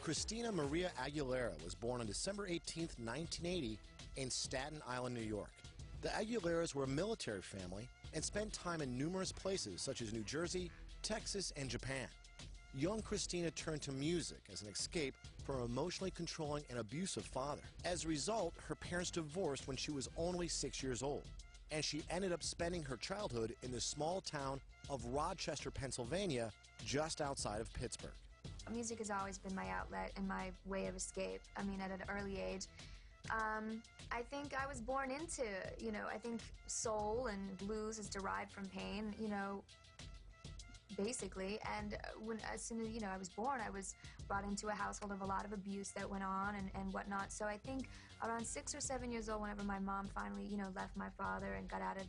Christina Maria Aguilera was born on December 18, 1980, in Staten Island, New York. The Aguileras were a military family and spent time in numerous places such as New Jersey, Texas, and Japan. Young Christina turned to music as an escape from her emotionally controlling and abusive father. As a result, her parents divorced when she was only 6 years old, and she ended up spending her childhood in the small town of Rochester, Pennsylvania, just outside of Pittsburgh. Music has always been my outlet and my way of escape. I mean, at an early age. I think I was born into, I think soul and blues is derived from pain, basically. And as soon as, I was born, I was brought into a household of a lot of abuse that went on and whatnot. So I think around 6 or 7 years old, whenever my mom finally, left my father and got out of,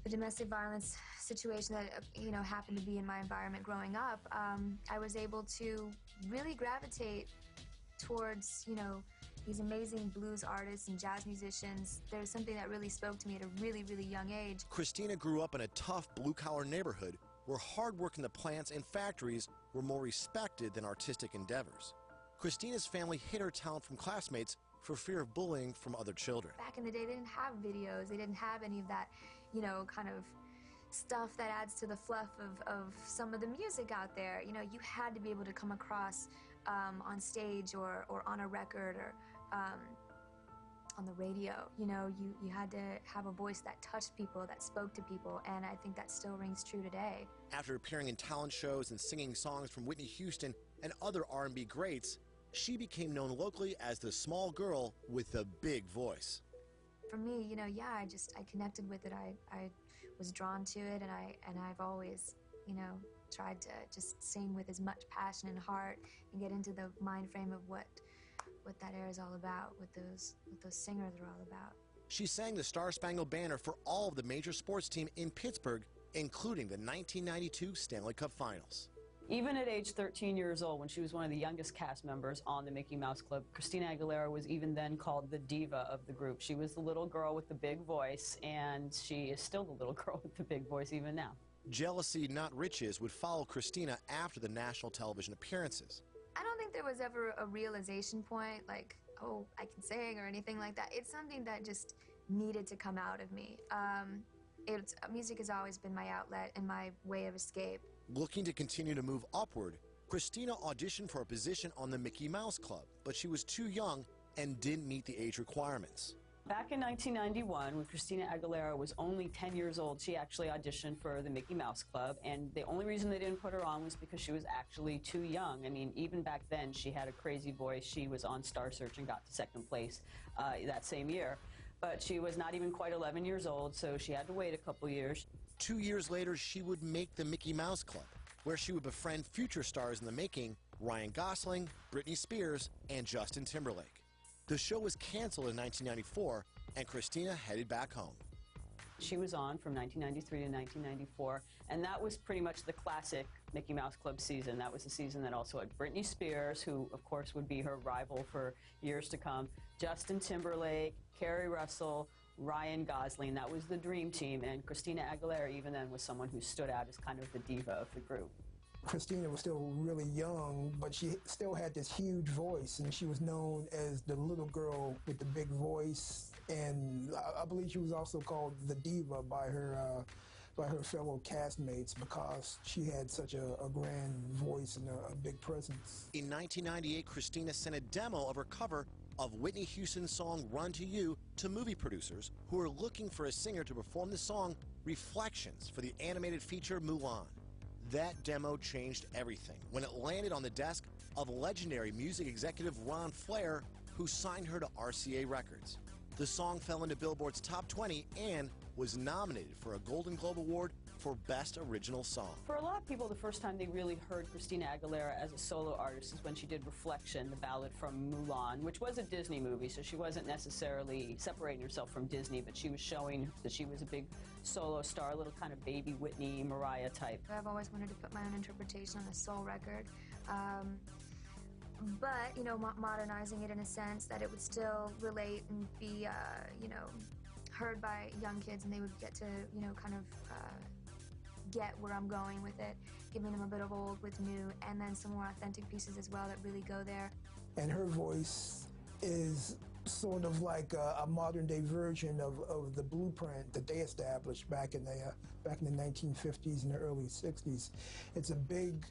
the domestic violence situation that, happened to be in my environment growing up, I was able to really gravitate towards, these amazing blues artists and jazz musicians. There's something that really spoke to me at a really, really young age. Christina grew up in a tough blue-collar neighborhood where hard work in the plants and factories were more respected than artistic endeavors. Christina's family hid her talent from classmates for fear of bullying from other children. Back in the day, they didn't have videos. They didn't have any of that, kind of stuff that adds to the fluff of some of the music out there. You had to be able to come across on stage or on a record or on the radio. You had to have a voice that touched people, that spoke to people, and I think that still rings true today. After appearing in talent shows and singing songs from Whitney Houston and other R&B greats, she became known locally as the small girl with the big voice. For me, yeah, I connected with it. I was drawn to it, and I've always, tried to just sing with as much passion and heart and get into the mind frame of what that era is all about, what those singers are all about. She sang the Star-Spangled Banner for all of the major sports teams in Pittsburgh, including the 1992 Stanley Cup Finals. Even at age 13 years old, when she was one of the youngest cast members on the Mickey Mouse Club, Christina Aguilera was even then called the Diva of the group. She was the little girl with the big voice, and she is still the little girl with the big voice even now. Jealousy, not riches, would follow Christina after the national television appearances. I don't think there was ever a realization point, like, oh, I can sing or anything like that. It's something that just needed to come out of me. Music has always been my outlet and my way of escape. Looking to continue to move upward, Christina auditioned for a position on the Mickey Mouse Club, but she was too young and didn't meet the age requirements. Back in 1991, when Christina Aguilera was only 10 years old, she actually auditioned for the Mickey Mouse Club, and the only reason they didn't put her on was because she was actually too young. I mean, even back then, she had a crazy voice. She was on Star Search and got to second place that same year. But she was not even quite 11 years old, so she had to wait a couple years. 2 years later, she would make the Mickey Mouse Club, where she would befriend future stars in the making, Ryan Gosling, Britney Spears, and Justin Timberlake. The show was canceled in 1994, and Christina headed back home. She was on from 1993 to 1994, and that was pretty much the classic Mickey Mouse Club season. That was the season that also had Britney Spears, who, of course, would be her rival for years to come, Justin Timberlake, Kerry Russell, Ryan Gosling. That was the dream team, and Christina Aguilera, even then, was someone who stood out as kind of the diva of the group. Christina was still really young, but she still had this huge voice, and she was known as the little girl with the big voice. And I believe she was also called the Diva by her fellow castmates because she had such a grand voice and a big presence. In 1998, Christina sent a demo of her cover of Whitney Houston's song Run to You to movie producers who were looking for a singer to perform the song Reflections for the animated feature Mulan. That demo changed everything when it landed on the desk of legendary music executive Ron Flair, who signed her to RCA Records. The song fell into Billboard's Top 20 and was nominated for a Golden Globe Award for Best Original Song. For a lot of people, the first time they really heard Christina Aguilera as a solo artist is when she did Reflection, the ballad from Mulan, which was a Disney movie, so she wasn't necessarily separating herself from Disney, but she was showing that she was a big solo star, a little kind of baby Whitney, Mariah type. I've always wanted to put my own interpretation on a soul record. But, modernizing it in a sense that it would still relate and be, heard by young kids, and they would get to, kind of get where I'm going with it, giving them a bit of old with new, and then some more authentic pieces as well that really go there. And her voice is sort of like a modern-day version of the blueprint that they established back in the 1950s and the early 60s. It's a big,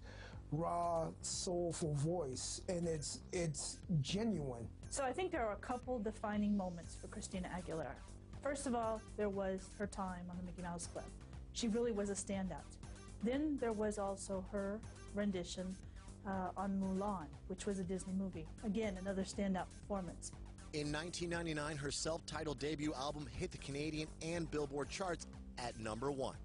raw, soulful voice, and it's genuine. So I think there are a couple defining moments for Christina Aguilera. First of all, there was her time on the Mickey Mouse Club. She really was a standout. Then there was also her rendition on Mulan, which was a Disney movie. Again, another standout performance. In 1999, her self-titled debut album hit the Canadian and Billboard charts at #1.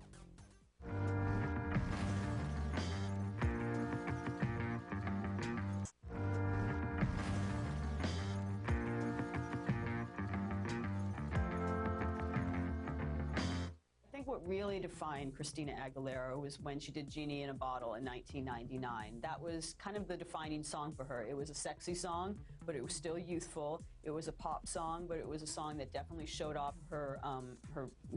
What really defined Christina Aguilera was when she did Genie in a Bottle in 1999. That was kind of the defining song for her. It was a sexy song, but it was still youthful. It was a pop song, but it was a song that definitely showed off her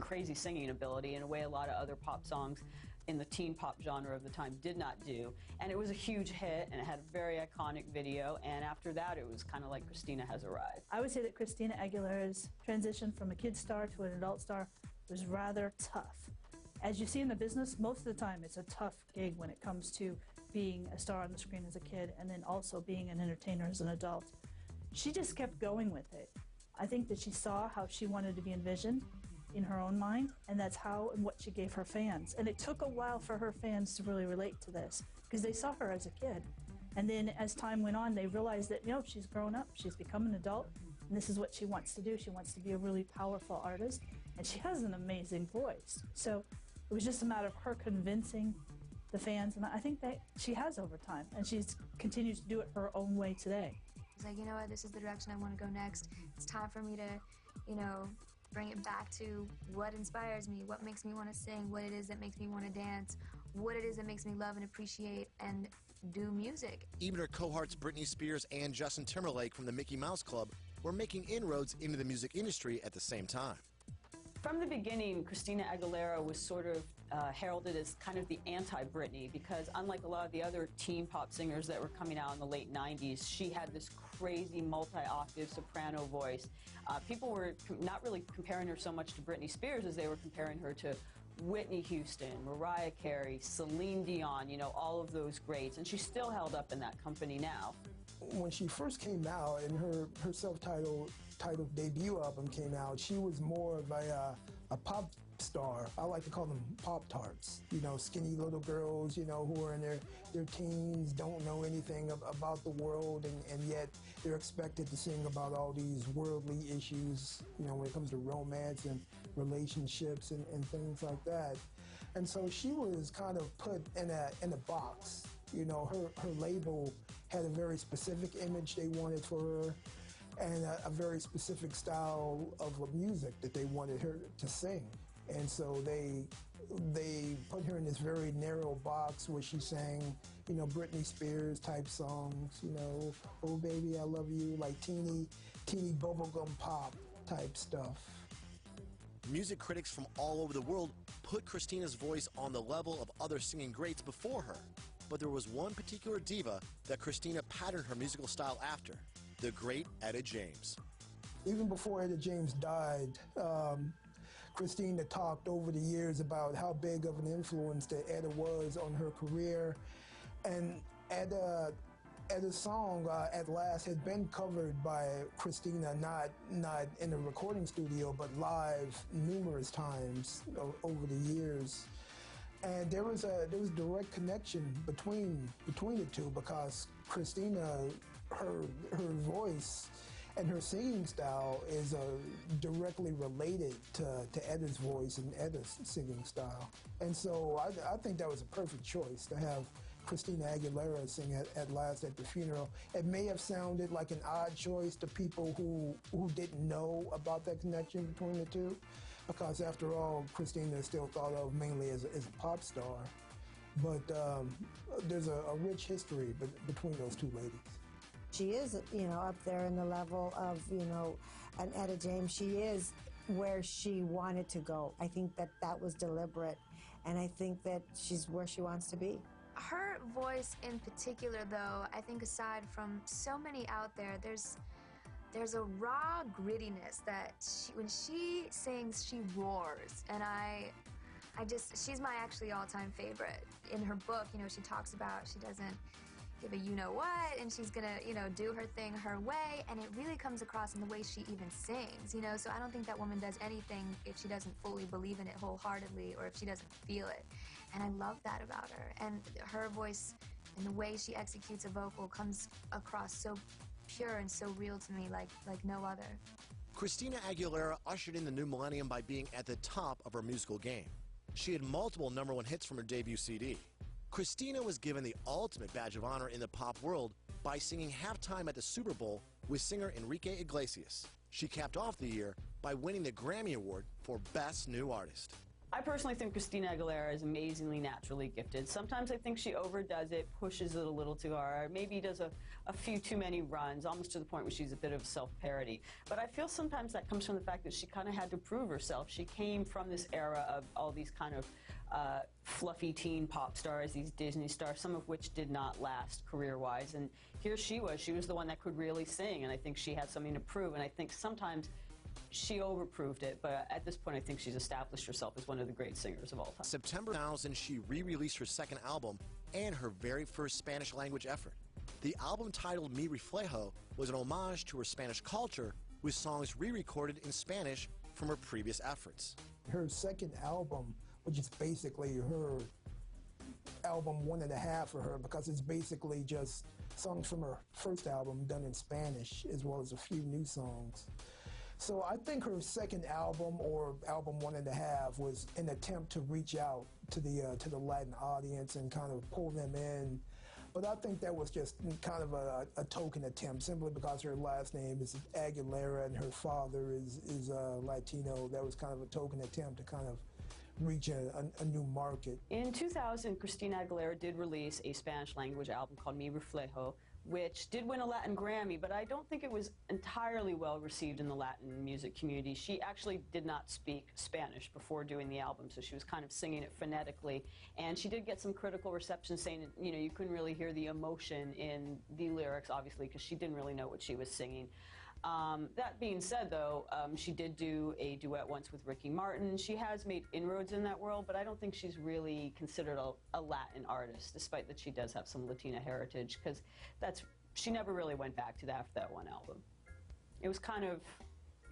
crazy singing ability in a way a lot of other pop songs in the teen pop genre of the time did not do. And it was a huge hit, and it had a very iconic video, and after that it was kind of like Christina has arrived. I would say that Christina Aguilera's transition from a kid star to an adult star was rather tough. As you see in the business, most of the time it's a tough gig when it comes to being a star on the screen as a kid and then also being an entertainer as an adult. She just kept going with it. I think that she saw how she wanted to be envisioned in her own mind, and that's how and what she gave her fans. And it took a while for her fans to really relate to this because they saw her as a kid. And then as time went on, they realized that, she's grown up, she's become an adult, and this is what she wants to do. She wants to be a really powerful artist. And she has an amazing voice. So it was just a matter of her convincing the fans, and I think that she has over time, and she's continues to do it her own way today. It's like, you know what, this is the direction I want to go next. It's time for me to, bring it back to what inspires me, what makes me want to sing, what it is that makes me want to dance, what it is that makes me love and appreciate and do music. Even her cohorts Britney Spears and Justin Timberlake from the Mickey Mouse Club were making inroads into the music industry at the same time. From the beginning, Christina Aguilera was sort of heralded as kind of the anti-Britney because unlike a lot of the other teen pop singers that were coming out in the late 90s, she had this crazy multi-octave soprano voice. People were not really comparing her so much to Britney Spears as they were comparing her to Whitney Houston, Mariah Carey, Celine Dion, all of those greats, and she's still held up in that company now. When she first came out and her self-titled debut album came out, she was more of a pop star. I like to call them Pop-Tarts. Skinny little girls, who are in their teens, don't know anything about the world, and yet they're expected to sing about all these worldly issues, when it comes to romance and relationships and things like that. And so she was kind of put in a box. Her label had a very specific image they wanted for her, and a very specific style of music that they wanted her to sing. And so they put her in this very narrow box where she sang, Britney Spears type songs, Oh Baby I Love You, like teeny bubblegum pop type stuff. Music critics from all over the world put Christina's voice on the level of other singing greats before her. But there was one particular diva that Christina patterned her musical style after, the great Etta James. Even before Etta James died, Christina talked over the years about how big of an influence that Etta was on her career. And Etta's song, At Last, had been covered by Christina, not in a recording studio, but live numerous times over the years. And there was a direct connection between the two because Christina, her voice and her singing style is directly related to Etta's voice and Etta's singing style. And so I think that was a perfect choice to have Christina Aguilera sing At Last at the funeral. It may have sounded like an odd choice to people who didn't know about that connection between the two, because after all, Christina is still thought of mainly as a pop star. But there's a rich history between those two ladies. She is, up there in the level of, an Etta James. She is where she wanted to go. I think that was deliberate. and I think that she's where she wants to be. Her voice in particular, though, I think aside from so many out there, there's a raw grittiness that when she sings, she roars, and she's my actually all-time favorite. In her book, you know, she talks about she doesn't give a you-know-what, and she's gonna, you know, do her thing her way, and it really comes across in the way she even sings, you know, so I don't think that woman does anything if she doesn't fully believe in it wholeheartedly or if she doesn't feel it, and I love that about her, and her voice and the way she executes a vocal comes across so pure and so real to me like no other. Christina Aguilera ushered in the new millennium by being at the top of her musical game. She had multiple #1 hits from her debut CD. Christina was given the ultimate badge of honor in the pop world by singing halftime at the Super Bowl with singer Enrique Iglesias. She capped off the year by winning the Grammy Award for Best New Artist. I personally think Christina Aguilera is amazingly naturally gifted. Sometimes I think she overdoes it, pushes it a little too hard, maybe does a few too many runs, almost to the point where she's a bit of self-parody. But I feel sometimes that comes from the fact that she kind of had to prove herself. She came from this era of all these kind of fluffy teen pop stars, these Disney stars, some of which did not last career-wise. And here she was the one that could really sing, and I think she had something to prove. And I think sometimes she overproved it, but at this point I think she's established herself as one of the great singers of all time. September 2000, she re-released her second album and her very first Spanish language effort. The album titled Mi Reflejo was an homage to her Spanish culture with songs re-recorded in Spanish from her previous efforts. Her second album, which is basically her album 1.5 for her, because it's basically just songs from her first album done in Spanish as well as a few new songs. So I think her second album, or album 1.5, was an attempt to reach out to the Latin audience and kind of pull them in. But I think that was just kind of a token attempt, simply because her last name is Aguilera and her father is Latino. That was kind of a token attempt to kind of reach a new market. In 2000, Christina Aguilera did release a Spanish language album called Mi Reflejo, which did win a Latin Grammy, but I don't think it was entirely well received in the Latin music community. She actually did not speak Spanish before doing the album, so she was kind of singing it phonetically, and she did get some critical reception saying, you know, you couldn't really hear the emotion in the lyrics, obviously, because she didn't really know what she was singing. That being said, though, she did do a duet once with Ricky Martin. She has made inroads in that world, but I don't think she's really considered a Latin artist, despite that she does have some Latina heritage, because she never really went back to that after that one album. It was kind of,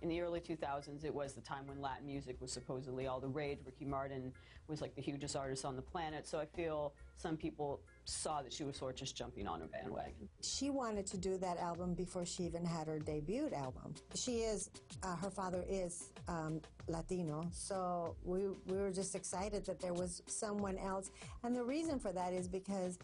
in the early 2000s, it was the time when Latin music was supposedly all the rage. Ricky Martin was like the hugest artist on the planet, so I feel some people saw that she was sort of just jumping on her bandwagon. She wanted to do that album before she even had her debut album. She is, her father is Latino, so we were just excited that there was someone else. And the reason for that is because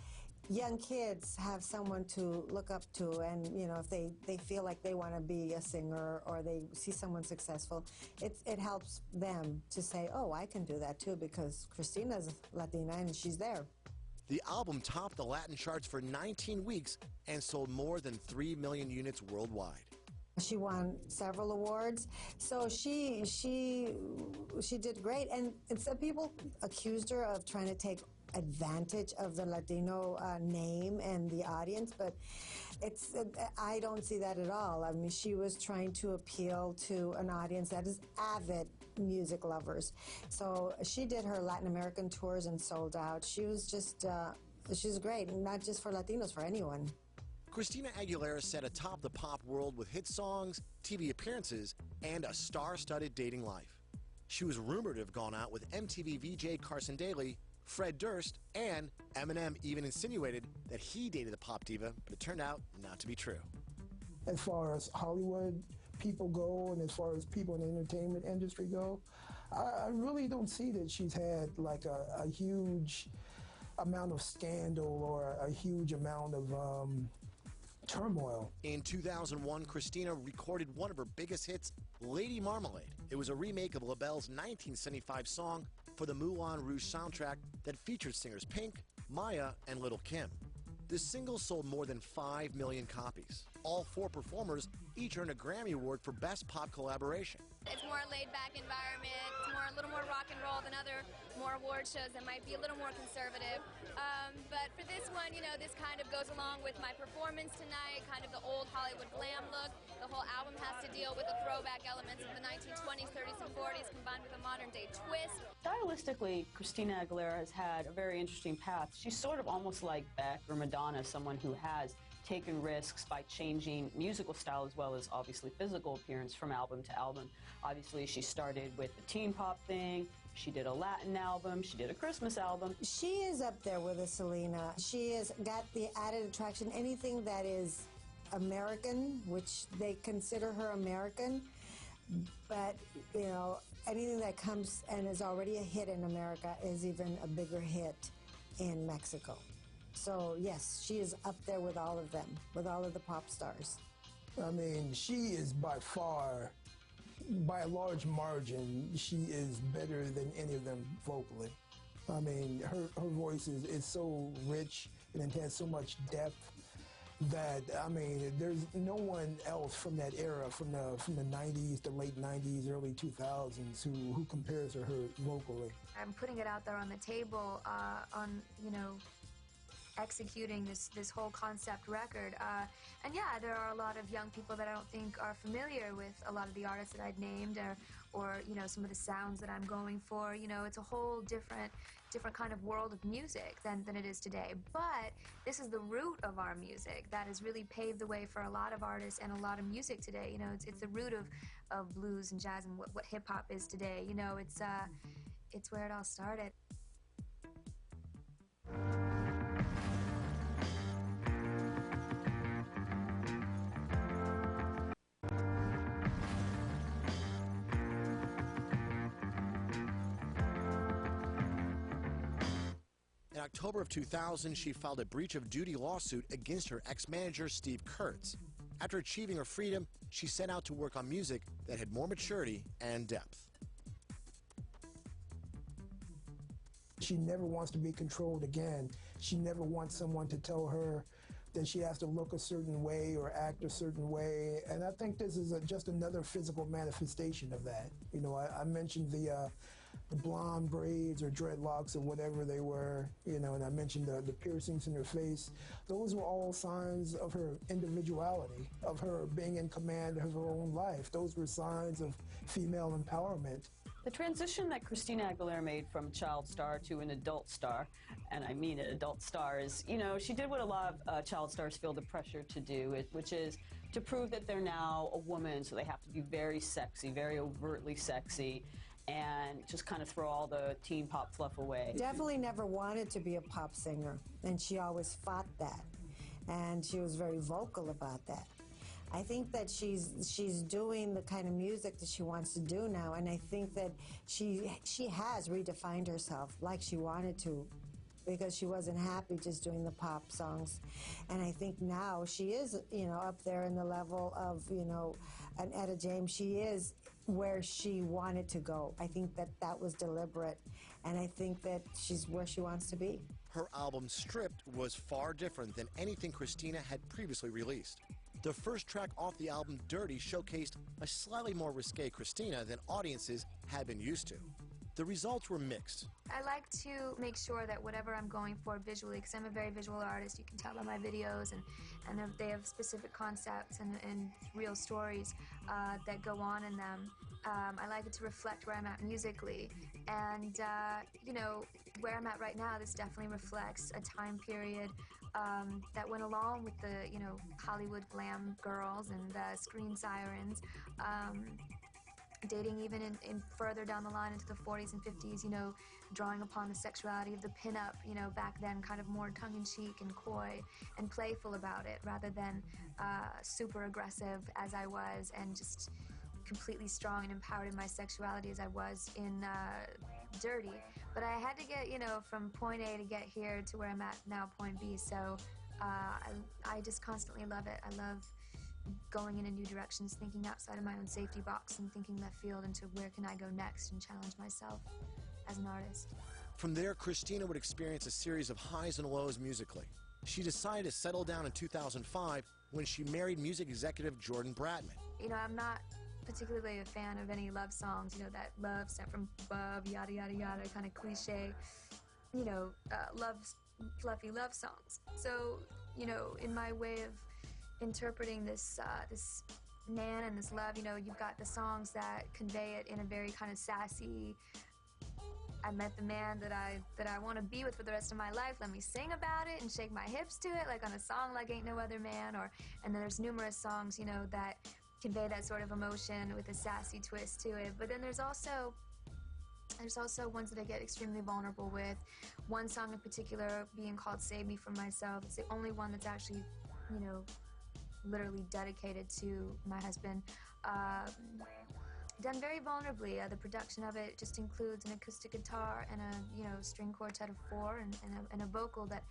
young kids have someone to look up to, and you know, if they feel like they want to be a singer or they see someone successful, it helps them to say, oh, I can do that too, because Christina's Latina and she's there. The album topped the Latin charts for 19 weeks and sold more than 3 million units worldwide. She won several awards, so she did great, and some people accused her of trying to take advantage of the Latino name and the audience, but I don't see that at all. I mean, she was trying to appeal to an audience that is avid music lovers. So she did her Latin American tours and sold out. She was just, she's great, not just for Latinos, for anyone. Christina Aguilera set atop the pop world with hit songs, TV appearances, and a star-studded dating life. She was rumored to have gone out with MTV VJ Carson Daly, Fred Durst, and Eminem even insinuated that he dated the pop diva, but it turned out not to be true. As far as Hollywood people go, and as far as people in the entertainment industry go, I really don't see that she's had like a huge amount of scandal or a huge amount of turmoil. In 2001, Christina recorded one of her biggest hits, Lady Marmalade. It was a remake of LaBelle's 1975 song for the Moulin Rouge soundtrack that featured singers Pink, Maya, and Lil' Kim. The single sold more than 5 million copies. All 4 performers each earned a Grammy Award for Best Pop Collaboration. It's more a laid-back environment. It's a little more rock and roll than other more award shows that might be a little more conservative. But for this one, you know, this kind of goes along with my performance tonight, kind of the old Hollywood glam look. The whole album has to deal with the throwback elements of the 1920s, 30s, and 40s combined with a modern-day twist. Stylistically, Christina Aguilera has had a very interesting path. She's sort of almost like Beck or Madonna, someone who has taken risks by changing musical style as well as obviously physical appearance from album to album. Obviously, she started with the teen pop thing. She did a Latin album. She did a Christmas album. She is up there with a Selena. She has got the added attraction. Anything that is American, which they consider her American, but, you know, anything that comes and is already a hit in America is even a bigger hit in Mexico. So, yes, she is up there with all of them, with all of the pop stars. I mean, she is by far, by a large margin, she is better than any of them vocally. I mean, her voice is so rich and it has so much depth that, I mean, there's no one else from that era, from the 90s, the late 90s, early 2000s, who compares to her vocally. I'm putting it out there on the table on, you know, executing this whole concept record. And yeah, there are a lot of young people that I don't think are familiar with a lot of the artists that I'd named or you know, some of the sounds that I'm going for. You know, it's a whole different kind of world of music than it is today. But this is the root of our music that has really paved the way for a lot of artists and a lot of music today. You know, it's the root of blues and jazz and what hip-hop is today. You know, it's where it all started. In October of 2000, she filed a breach of duty lawsuit against her ex-manager, Steve Kurtz. After achieving her freedom, she set out to work on music that had more maturity and depth. She never wants to be controlled again. She never wants someone to tell her that she has to look a certain way or act a certain way. And I think this is just another physical manifestation of that. You know, I mentioned the blonde braids or dreadlocks or whatever they were, you know, and I mentioned the piercings in her face. Those were all signs of her individuality, of her being in command of her own life. Those were signs of female empowerment. The transition that Christina Aguilera made from child star to an adult star, and I mean an adult star, is, you know, she did what a lot of child stars feel the pressure to do, which is to prove that they're now a woman, so they have to be very sexy, very overtly sexy, and just kind of throw all the teen pop fluff away. Definitely never wanted to be a pop singer, and she always fought that, and she was very vocal about that. I think that she's doing the kind of music that she wants to do now, and I think that she has redefined herself like she wanted to, because she wasn't happy just doing the pop songs. And I think now she is, you know, up there in the level of, you know, an Etta James. She is where she wanted to go. I think that that was deliberate, and I think that she's where she wants to be. Her album, Stripped, was far different than anything Christina had previously released. The first track off the album, Dirty, showcased a slightly more risque Christina than audiences had been used to. The results were mixed. I like to make sure that whatever I'm going for visually, because I'm a very visual artist, you can tell by my videos, and they have specific concepts and real stories that go on in them. I like it to reflect where I'm at musically, and you know, where I'm at right now, this definitely reflects a time period that went along with the, you know, Hollywood glam girls and screen sirens. Dating even in further down the line into the 40s and 50s, you know, drawing upon the sexuality of the pinup, you know, back then, kind of more tongue-in-cheek and coy and playful about it, rather than super aggressive as I was and just completely strong and empowered in my sexuality as I was in Dirty. But I had to get, you know, from point A to get here to where I'm at now, point B. So I just constantly love it. I love going in new directions, thinking outside of my own safety box and thinking left field into where can I go next and challenge myself as an artist. From there, Christina would experience a series of highs and lows musically. She decided to settle down in 2005 when she married music executive Jordan Bradman. You know, I'm not particularly a fan of any love songs, you know, that love sent from above, yada, yada, yada, kind of cliche, you know, fluffy love songs. So, you know, in my way of interpreting this man and this love, you know, you've got the songs that convey it in a very kind of sassy, I met the man that I want to be with for the rest of my life. Let me sing about it and shake my hips to it, like on a song like Ain't No Other Man. And then there's numerous songs, you know, that convey that sort of emotion with a sassy twist to it. But then there's also ones that I get extremely vulnerable with. One song in particular being called Save Me From Myself. It's the only one that's actually, you know, literally dedicated to my husband. Done very vulnerably. The production of it just includes an acoustic guitar and a, you know, string quartet of 4 and a vocal that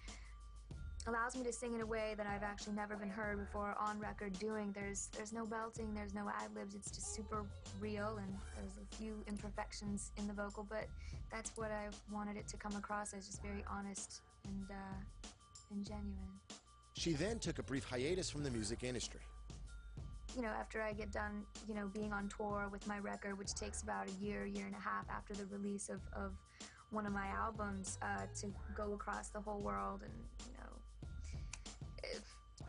allows me to sing in a way that I've actually never been heard before on record doing. There's no belting, there's no ad-libs, it's just super real, and there's a few imperfections in the vocal, but that's what I wanted it to come across as, just very honest and genuine. She then took a brief hiatus from the music industry. You know, after I get done, you know, being on tour with my record, which takes about a year and a half after the release of one of my albums, to go across the whole world and, you know,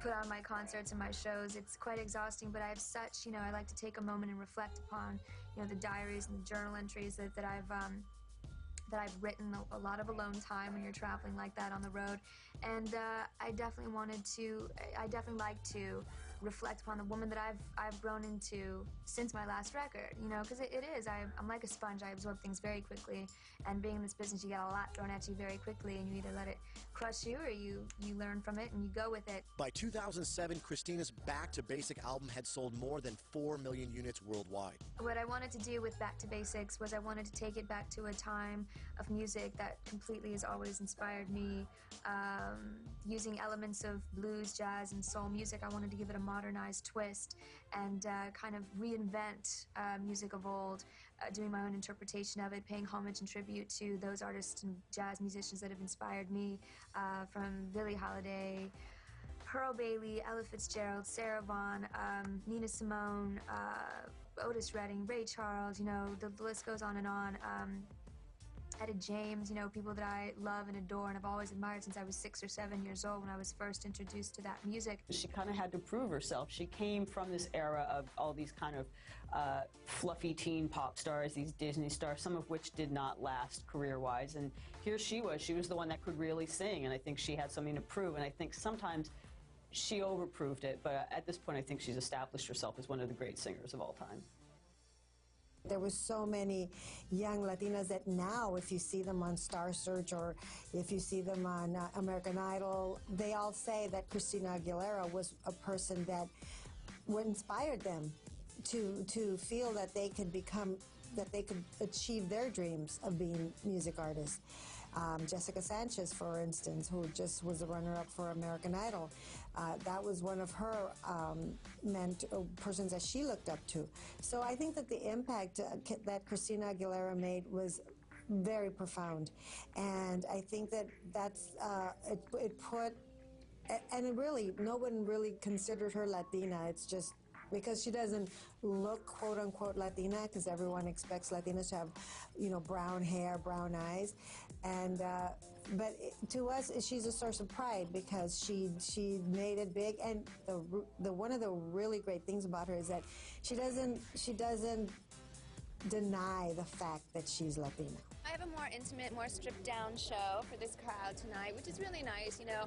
put on my concerts and my shows. It's quite exhausting, but I have such, you know, I like to take a moment and reflect upon, you know, the diaries and the journal entries that I've written, a lot of alone time when you're traveling like that on the road. And I definitely like to reflect upon the woman that I've grown into since my last record, you know, because it is. I'm like a sponge. I absorb things very quickly, and being in this business, you get a lot thrown at you very quickly, and you either let it crush you or you learn from it and you go with it. By 2007, Christina's Back to Basic album had sold more than 4 million units worldwide. What I wanted to do with Back to Basics was I wanted to take it back to a time of music that completely has always inspired me, using elements of blues, jazz, and soul music. I wanted to give it a modernized twist and kind of reinvent music of old, doing my own interpretation of it, paying homage and tribute to those artists and jazz musicians that have inspired me, from Billie Holiday, Pearl Bailey, Ella Fitzgerald, Sarah Vaughan, Nina Simone, Otis Redding, Ray Charles, you know, the list goes on and on. Etta James, you know, people that I love and adore and have always admired since I was 6 or 7 years old when I was first introduced to that music. She kind of had to prove herself. She came from this era of all these kind of fluffy teen pop stars, these Disney stars, some of which did not last career-wise. And here she was the one that could really sing, and I think she had something to prove. And I think sometimes she overproved it, but at this point I think she's established herself as one of the great singers of all time. There were so many young Latinas that now, if you see them on Star Search or if you see them on American Idol, they all say that Christina Aguilera was a person that inspired them to feel that they could achieve their dreams of being music artists. Jessica Sanchez, for instance, who just was a runner-up for American Idol, that was one of her persons that she looked up to. So I think that the impact that Christina Aguilera made was very profound, and I think that that's it put, and it really, no one really considered her Latina. It's just because she doesn't look quote-unquote Latina, because everyone expects Latinas to have, you know, brown hair, brown eyes, and but to us, she's a source of pride because she made it big. And the one of the really great things about her is that she doesn't deny the fact that she's Latina. I have a more intimate, more stripped-down show for this crowd tonight, which is really nice. You know,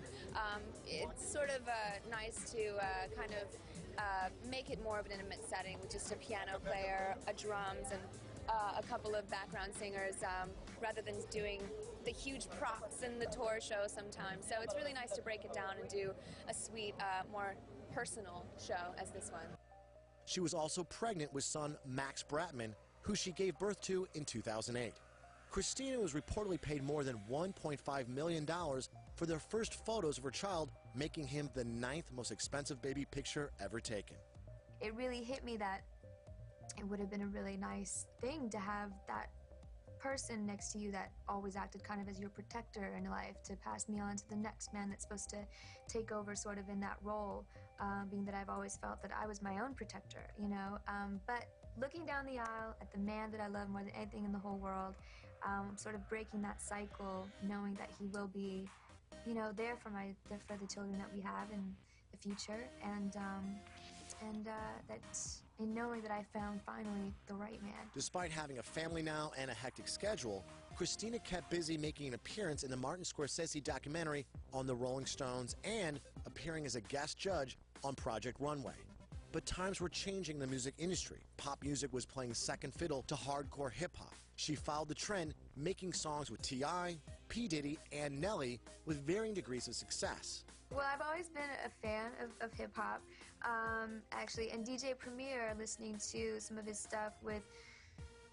it's sort of nice to kind of make it more of an intimate setting with just a piano player, a drums, and a couple of background singers, rather than doing the huge props in the tour show sometimes. So it's really nice to break it down and do a sweet, more personal show as this one. She was also pregnant with son Max Bratman, who she gave birth to in 2008. Christina was reportedly paid more than $1.5 million for their first photos of her child, making him the 9th most expensive baby picture ever taken. It really hit me that it would have been a really nice thing to have that person next to you that always acted kind of as your protector in life, to pass me on to the next man that's supposed to take over sort of in that role, being that I've always felt that I was my own protector, you know. But looking down the aisle at the man that I love more than anything in the whole world, sort of breaking that cycle, knowing that he will be, there for the children that we have in the future, and knowing that I found finally the right man. Despite having a family now and a hectic schedule, Christina kept busy making an appearance in the Martin Scorsese documentary on the Rolling Stones and appearing as a guest judge on Project Runway. But times were changing in the music industry. Pop music was playing second fiddle to hardcore hip-hop. She followed the trend, making songs with T.I., P. Diddy, and Nelly with varying degrees of success. Well, I've always been a fan of hip-hop, actually, and DJ Premier, listening to some of his stuff with,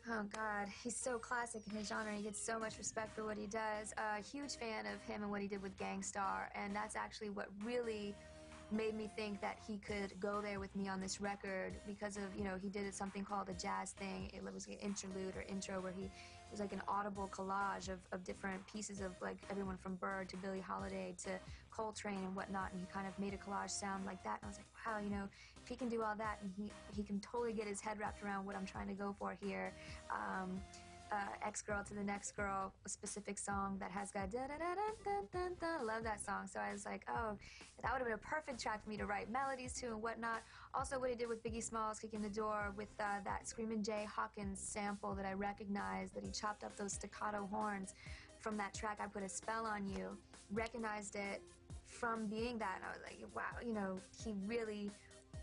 oh God, he's so classic in his genre. He gets so much respect for what he does. Huge fan of him and what he did with Gangstar, and that's actually what really made me think that he could go there with me on this record because of, he did something called a jazz thing. It was an interlude or intro where it was like an audible collage of different pieces of like everyone from Bird to Billie Holiday to Coltrane and whatnot, and he kind of made a collage sound like that. And I was like, wow, if he can do all that, and he can totally get his head wrapped around what I'm trying to go for here. Ex-Girl to the Next Girl, a specific song that has got da-da-da-da-da-da-da. I love that song. So I was like, oh, that would have been a perfect track for me to write melodies to and whatnot. Also, what he did with Biggie Smalls, Kicking the Door, with that Screamin' Jay Hawkins sample that I recognized, that he chopped up those staccato horns from that track, I Put a Spell on You, recognized it from being that, and I was like, wow, he really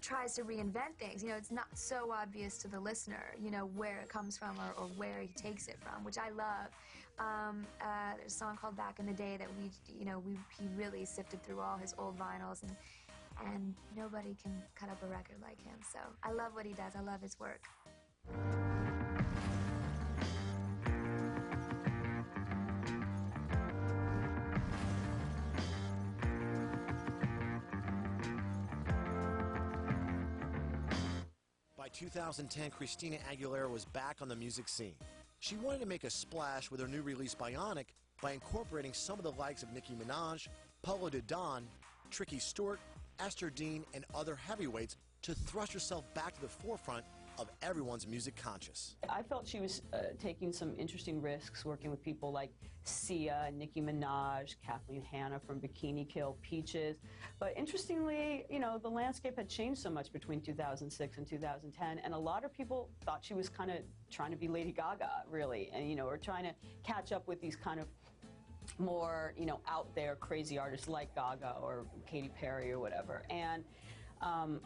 tries to reinvent things. It's not so obvious to the listener, where it comes from or where he takes it from, which I love. There's a song called Back in the Day that he really sifted through all his old vinyls, and nobody can cut up a record like him. So I love what he does. I love his work. By 2010, Christina Aguilera was back on the music scene. She wanted to make a splash with her new release Bionic by incorporating some of the likes of Nicki Minaj, Polo de Don, Tricky Stewart, Esther Dean, and other heavyweights to thrust herself back to the forefront of everyone's music conscious. I felt she was taking some interesting risks working with people like Sia, Nicki Minaj, Kathleen Hanna from Bikini Kill, Peaches. But interestingly, the landscape had changed so much between 2006 and 2010, and a lot of people thought she was kind of trying to be Lady Gaga, really, and, or trying to catch up with these kind of more, out there crazy artists like Gaga or Katy Perry or whatever. And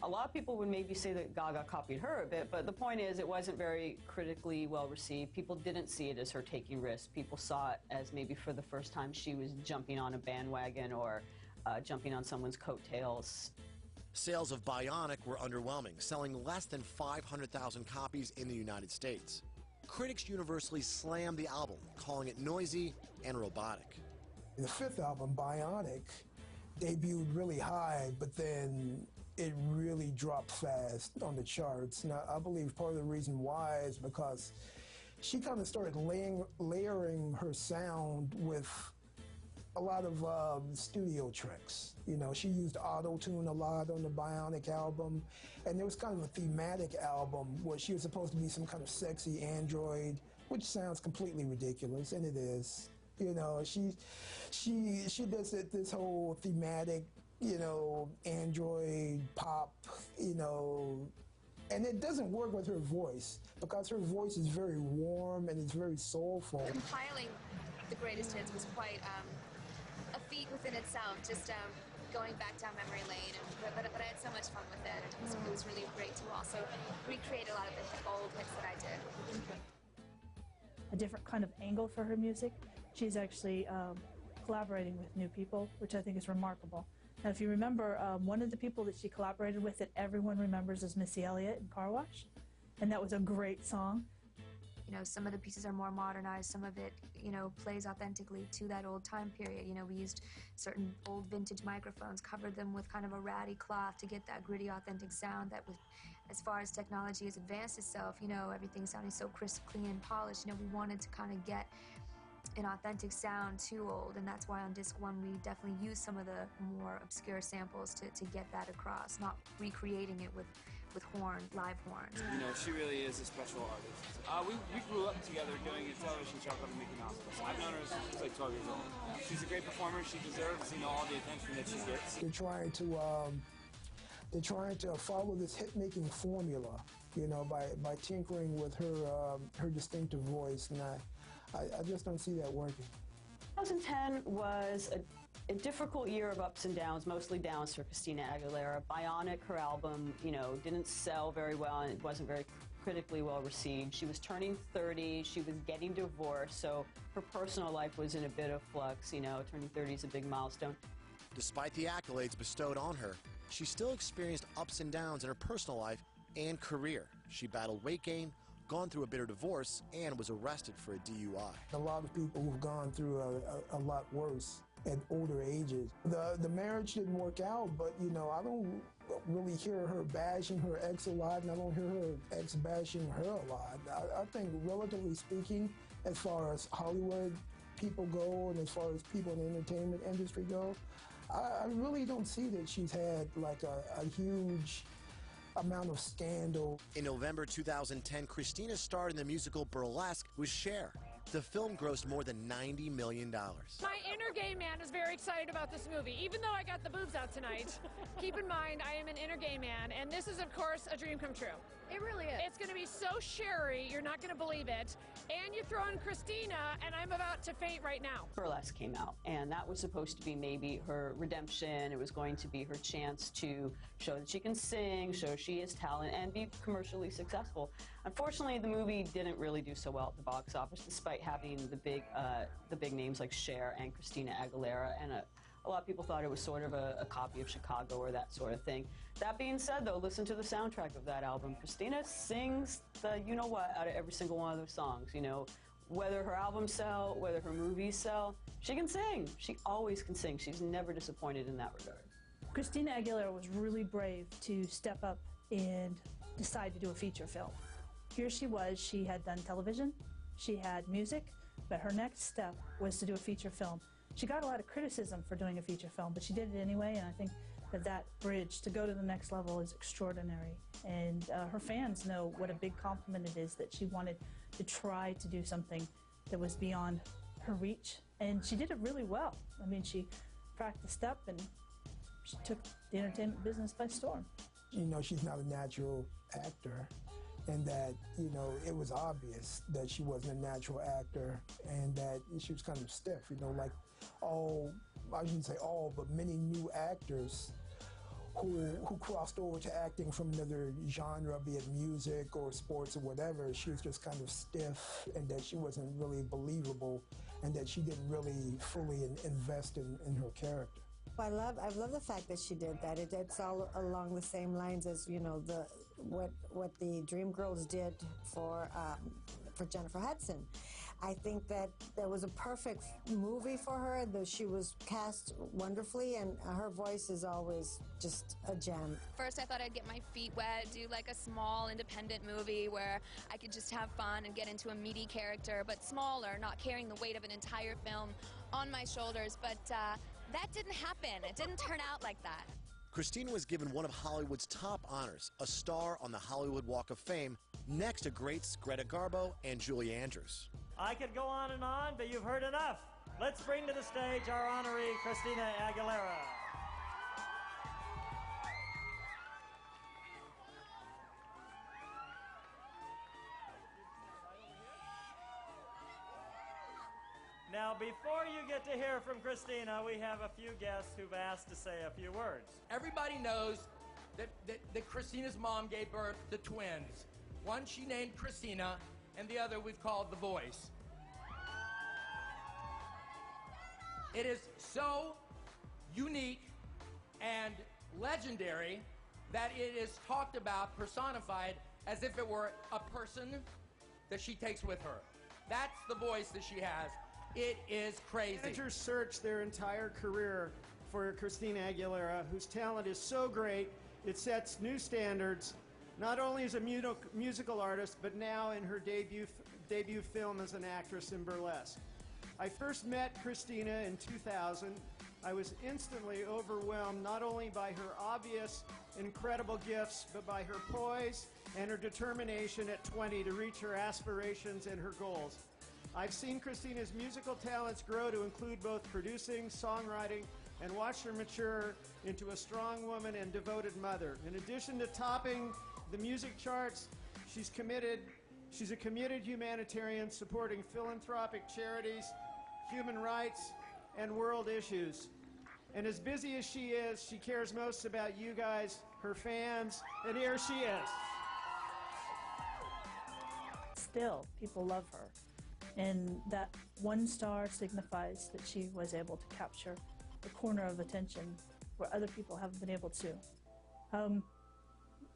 a lot of people would maybe say that Gaga copied her a bit, but the point is it wasn't very critically well received. People didn't see it as her taking risks. People saw it as maybe for the first time she was jumping on a bandwagon or jumping on someone's coattails. Sales of Bionic were underwhelming, selling less than 500,000 copies in the United States. Critics universally slammed the album, calling it noisy and robotic. The fifth album, Bionic, debuted really high, but then it really dropped fast on the charts. Now, I believe part of the reason why is because she kind of started layering her sound with a lot of studio tricks. She used auto-tune a lot on the Bionic album, and there was kind of a thematic album where she was supposed to be some kind of sexy android, which sounds completely ridiculous, and it is. She does this whole thematic, android pop, and it doesn't work with her voice because her voice is very warm and it's very soulful. Compiling the greatest hits was quite a feat within itself, just going back down memory lane, but I had so much fun with it. It was really great to also recreate a lot of the old hits that I did. A different kind of angle for her music. She's actually collaborating with new people, which I think is remarkable. Now, if you remember, one of the people that she collaborated with that everyone remembers is Missy Elliott in Car Wash, and that was a great song. Some of the pieces are more modernized, some of it, plays authentically to that old time period. We used certain old vintage microphones, covered them with kind of a ratty cloth to get that gritty, authentic sound that was, as far as technology has advanced itself, everything sounding so crisp, clean, and polished. We wanted to kind of get inauthentic sound too old, and that's why on disc 1 we definitely use some of the more obscure samples to get that across, not recreating it with live horns. You know, she really is a special artist. We grew up together doing a television show called The Mickey Mouse Club. I've known her since she was like 12 years old. She's a great performer. She deserves, you know, all the attention that she gets. They're trying to follow this hit-making formula, you know, by tinkering with her distinctive voice, and I just don't see that working. 2010 was a difficult year of ups and downs, mostly downs for Christina Aguilera. Bionic, her album, you know, didn't sell very well, and it wasn't very critically well received. She was turning 30, she was getting divorced, so her personal life was in a bit of flux. You know, turning 30 is a big milestone. Despite the accolades bestowed on her, she still experienced ups and downs in her personal life and career. She battled weight gain, gone through a bitter divorce, and was arrested for a DUI. A lot of people who've gone through a lot worse at older ages. The marriage didn't work out, but, you know, I don't really hear her bashing her ex a lot, and I don't hear her ex bashing her a lot. I think, relatively speaking, as far as Hollywood people go and as far as people in the entertainment industry go, I really don't see that she's had like a huge amount of scandal. In November 2010, Christina starred in the musical Burlesque with Cher. The film grossed more than $90 million. My inner gay man is very excited about this movie, even though I got the boobs out tonight. Keep in mind, I am an inner gay man, and this is, of course, a dream come true. It really is. It's going to be so Sherry, you're not going to believe it. And you throw in Christina, and I'm about to faint right now. Burlesque came out, and that was supposed to be maybe her redemption. It was going to be her chance to show that she can sing, show she has talent, and be commercially successful. Unfortunately, the movie didn't really do so well at the box office, despite having the big names like Cher and Christina Aguilera, and a lot of people thought it was sort of a copy of Chicago or that sort of thing. That being said, though, listen to the soundtrack of that album. Christina sings the you-know-what out of every single one of those songs, you know. Whether her albums sell, whether her movies sell, she can sing. She always can sing. She's never disappointed in that regard. Christina Aguilera was really brave to step up and decide to do a feature film. Here she was, she had done television, she had music, but her next step was to do a feature film. She got a lot of criticism for doing a feature film, but she did it anyway, and I think that bridge to go to the next level is extraordinary. And her fans know what a big compliment it is that she wanted to try to do something that was beyond her reach, and she did it really well. I mean, she practiced up, and she took the entertainment business by storm. You know, she's not a natural actor, and that, you know, it was obvious that she wasn't a natural actor and that she was kind of stiff, you know, like I shouldn't say all, but many new actors who crossed over to acting from another genre, be it music or sports or whatever. She was just kind of stiff, and that she wasn't really believable, and that she didn't really fully invest in her character. I love the fact that she did that. It's all along the same lines as, you know, what the Dreamgirls did for Jennifer Hudson. I think that there was a perfect movie for her. She was cast wonderfully, and her voice is always just a gem. First, I thought I'd get my feet wet, do like a small independent movie where I could just have fun and get into a meaty character, but smaller, not carrying the weight of an entire film on my shoulders. But that didn't happen. It didn't turn out like that. Christina was given one of Hollywood's top honors, a star on the Hollywood Walk of Fame, next to greats Greta Garbo and Julie Andrews. I could go on, but you've heard enough. Let's bring to the stage our honoree, Christina Aguilera. Now, before you get to hear from Christina, we have a few guests who've asked to say a few words. Everybody knows that Christina's mom gave birth to twins. One she named Christina, and the other we've called The Voice. It is so unique and legendary that it is talked about, personified, as if it were a person that she takes with her. That's the voice that she has. It is crazy. Managers searched their entire career for Christina Aguilera, whose talent is so great, it sets new standards, not only as a musical artist, but now in her debut film as an actress in Burlesque. I first met Christina in 2000. I was instantly overwhelmed not only by her obvious, incredible gifts, but by her poise and her determination at 20 to reach her aspirations and her goals. I've seen Christina's musical talents grow to include both producing, songwriting, and watched her mature into a strong woman and devoted mother. In addition to topping the music charts, she's a committed humanitarian supporting philanthropic charities, human rights, and world issues. And as busy as she is, she cares most about you guys, her fans, and here she is. Still, people love her. And that one star signifies that she was able to capture the corner of attention where other people haven't been able to.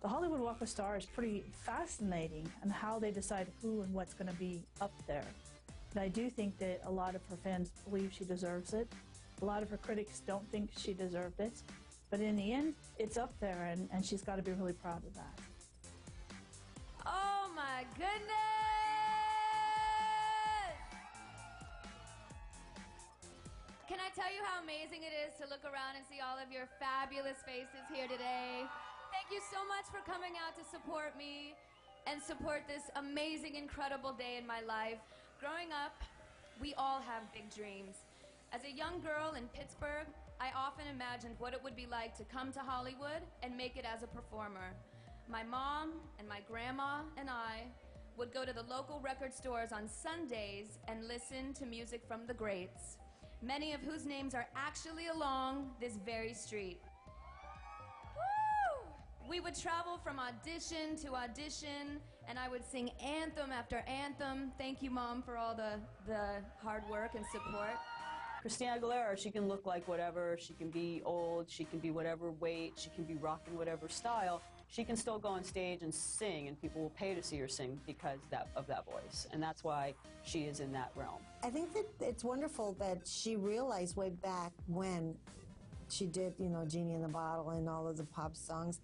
The Hollywood Walk of Stars is pretty fascinating on how they decide who and what's going to be up there. And I do think that a lot of her fans believe she deserves it. A lot of her critics don't think she deserved it. But in the end, it's up there, and she's got to be really proud of that. Oh my goodness! Can I tell you how amazing it is to look around and see all of your fabulous faces here today? Thank you so much for coming out to support me and support this amazing, incredible day in my life. Growing up, we all have big dreams. As a young girl in Pittsburgh, I often imagined what it would be like to come to Hollywood and make it as a performer. My mom and my grandma and I would go to the local record stores on Sundays and listen to music from the greats, many of whose names are actually along this very street. Woo! We would travel from audition to audition, and I would sing anthem after anthem. Thank you, Mom, for all the hard work and support. Christina Aguilera, she can look like whatever, she can be old, she can be whatever weight, she can be rocking whatever style. She can still go on stage and sing, and people will pay to see her sing because of that voice. And that's why she is in that realm. I think that it's wonderful that she realized way back when she did, Genie in the Bottle and all of the pop songs,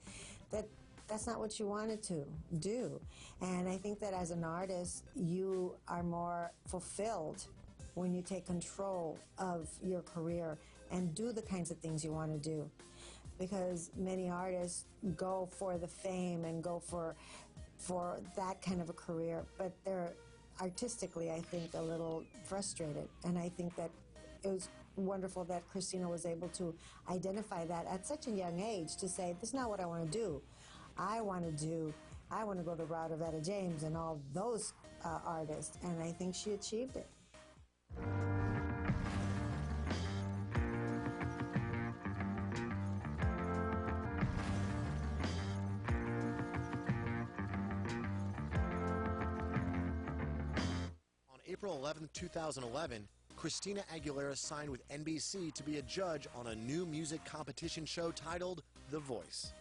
that that's not what she wanted to do. And I think that as an artist, you are more fulfilled when you take control of your career and do the kinds of things you want to do. Because many artists go for the fame and go for that kind of a career, but they're artistically, I think, a little frustrated. And I think that it was wonderful that Christina was able to identify that at such a young age, to say, this is not what I want to do. I want to go the route of Etta James and all those artists, and I think she achieved it. On April 11, 2011, Christina Aguilera signed with NBC to be a judge on a new music competition show titled The Voice.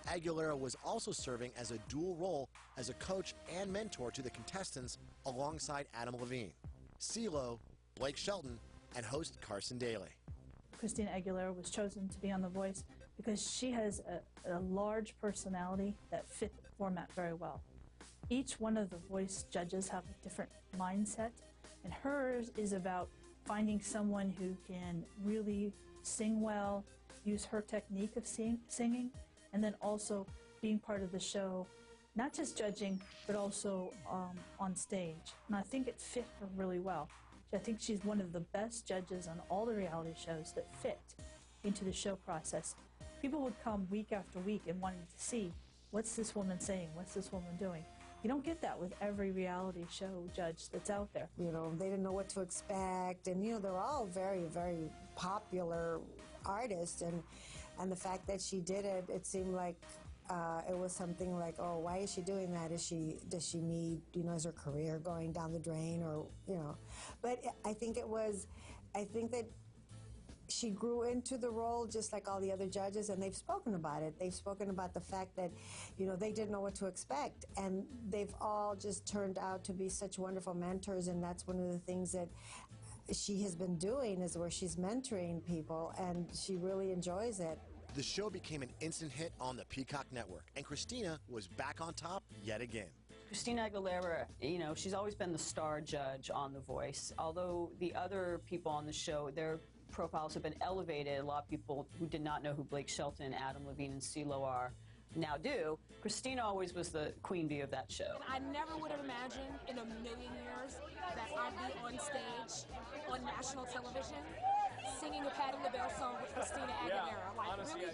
Aguilera was also serving as a dual role as a coach and mentor to the contestants alongside Adam Levine, CeeLo, Blake Shelton, and host Carson Daly. Christina Aguilera was chosen to be on The Voice because she has a large personality that fit the format very well. Each one of the Voice judges have a different mindset, and hers is about finding someone who can really sing well, use her technique of singing, and then also being part of the show, not just judging, but also on stage. And I think it fit her really well. I think she's one of the best judges on all the reality shows that fit into the show process. People would come week after week and wanting to see, what's this woman saying? What's this woman doing? You don't get that with every reality show judge that's out there. They didn't know what to expect, and they're all very, very popular artists, and the fact that she did it, it seemed like it was something like, oh, why is she doing that? Does she need, is her career going down the drain, or But I think that she grew into the role just like all the other judges, and they've spoken about it. They've spoken about the fact that, they didn't know what to expect, and they've all just turned out to be such wonderful mentors, and that's one of the things that she has been doing, is where she's mentoring people, and she really enjoys it. The show became an instant hit on the Peacock network, and Christina was back on top yet again. Christina Aguilera, you know, she's always been the star judge on The Voice. Although the other people on the show, their profiles have been elevated. A lot of people who did not know who Blake Shelton, Adam Levine, and CeeLo are now do. Christina always was the queen bee of that show. I never would have imagined in a million years that I'd be on stage on national television singing a Patti LaBelle song with Christina Aguilera. Like, honestly, really?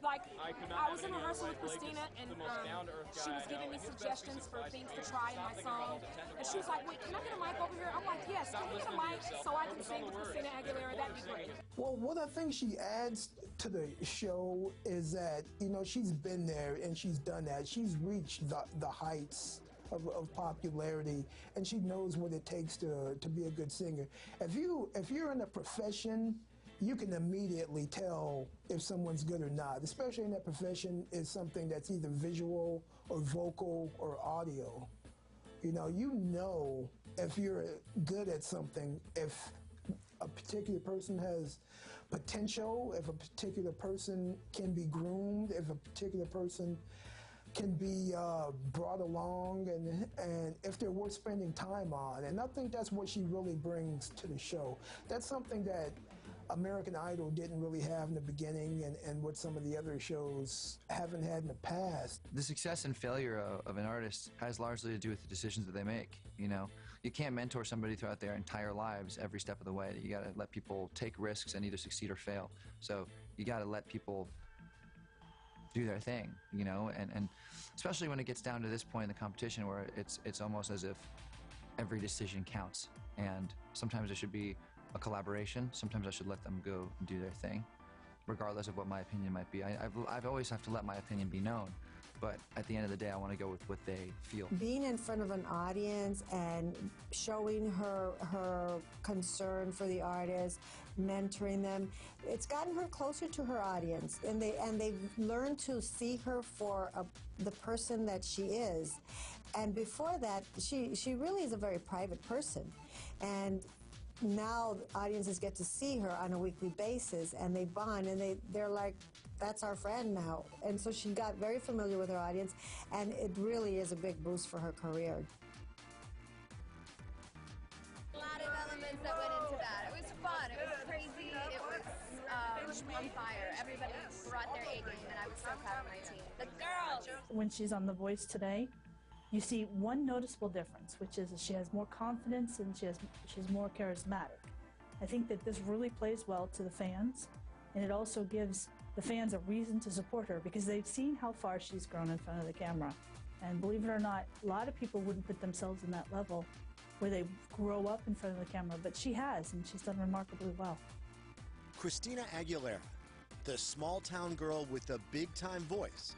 Like, I was in any rehearsal other with way. Blake Christina, is and the most down-to-earth she guy was I giving know. me His best suggestions for things to try in my song. And she was like, wait, can I get a mic over here? I'm like, yes, can we get a mic so I can sing with Christina Aguilera? That'd be great. Well, what I think she adds to the show is that, you know, she's been there and she's done that. She's reached the heights of popularity, and she knows what it takes to be a good singer. If you're in a profession, you can immediately tell if someone's good or not, especially in that profession is something that's either visual or vocal or audio. You know if you're good at something, if a particular person has potential, if a particular person can be groomed, if a particular person can be brought along, and if they're worth spending time on. And I think that's what she really brings to the show. That's something that American Idol didn't really have in the beginning, and what some of the other shows haven't had in the past. The success and failure of an artist has largely to do with the decisions that they make. You know, you can't mentor somebody throughout their entire lives every step of the way. You got to let people take risks and either succeed or fail. So you got to let people do their thing, you know, and especially when it gets down to this point in the competition where it's almost as if every decision counts, and sometimes it should be a collaboration. Sometimes I should let them go and do their thing, regardless of what my opinion might be. I've always have to let my opinion be known, but at the end of the day, I want to go with what they feel. Being in front of an audience and showing her concern for the artist, mentoring them, it's gotten her closer to her audience, and they've learned to see her for the person that she is. And before that, she really is a very private person, and now audiences get to see her on a weekly basis, and they bond, and they're like, that's our friend now. And so she got very familiar with her audience, and it really is a big boost for her career. A lot of elements that went into that. It was fun. It was crazy. It was on fire. Everybody brought their A game, and I was so proud of my team. The girls! When she's on The Voice today, you see one noticeable difference, which is that she has more confidence and she's more charismatic. I think that this really plays well to the fans, and it also gives the fans a reason to support her because they've seen how far she's grown in front of the camera. And believe it or not, a lot of people wouldn't put themselves in that level where they grow up in front of the camera, but she has, and she's done remarkably well. Christina Aguilera, the small-town girl with the big-time voice,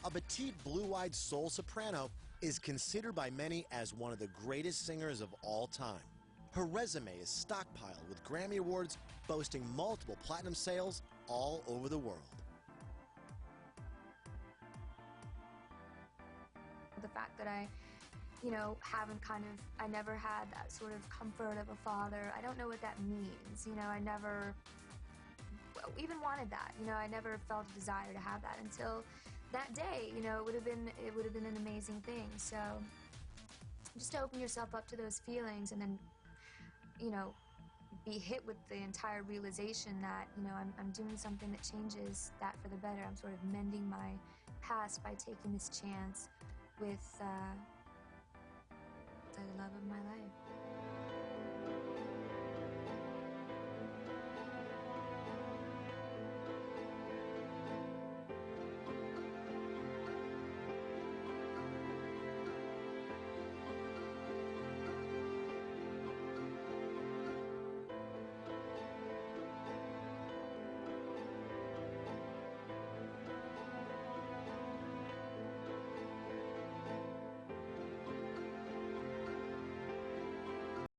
a petite blue-eyed soul soprano, is considered by many as one of the greatest singers of all time. Her resume is stockpiled with Grammy Awards, boasting multiple platinum sales all over the world. The fact that I never had that sort of comfort of a father. I don't know what that means. I never even wanted that. I never felt a desire to have that until that day. It would have been an amazing thing. So just to open yourself up to those feelings, and then be hit with the entire realization that I'm doing something that changes that for the better. I'm sort of mending my past by taking this chance with the love of my life.